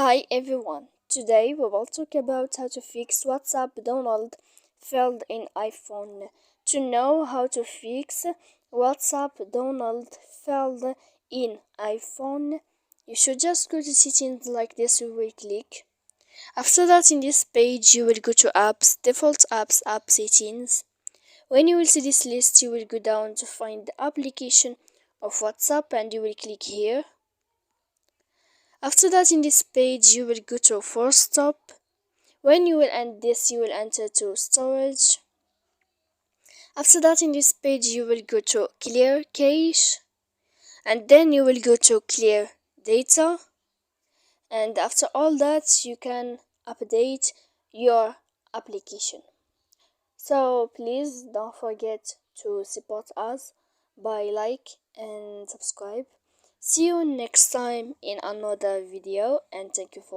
Hi everyone, today we will talk about how to fix WhatsApp Donald failed in iPhone. To know how to fix WhatsApp Donald failed in iPhone, you should just go to settings like this. You will click. After that, in this page, you will go to apps, default apps, app settings. When you will see this list, you will go down to find the application of WhatsApp and you will click here. After that, in this page, you will go to force stop. When you will end this, you will enter to storage. After that, in this page, you will go to clear cache, and then you will go to clear data. And after all that, you can update your application. So please don't forget to support us by like and subscribe. See you next time in another video, and thank you for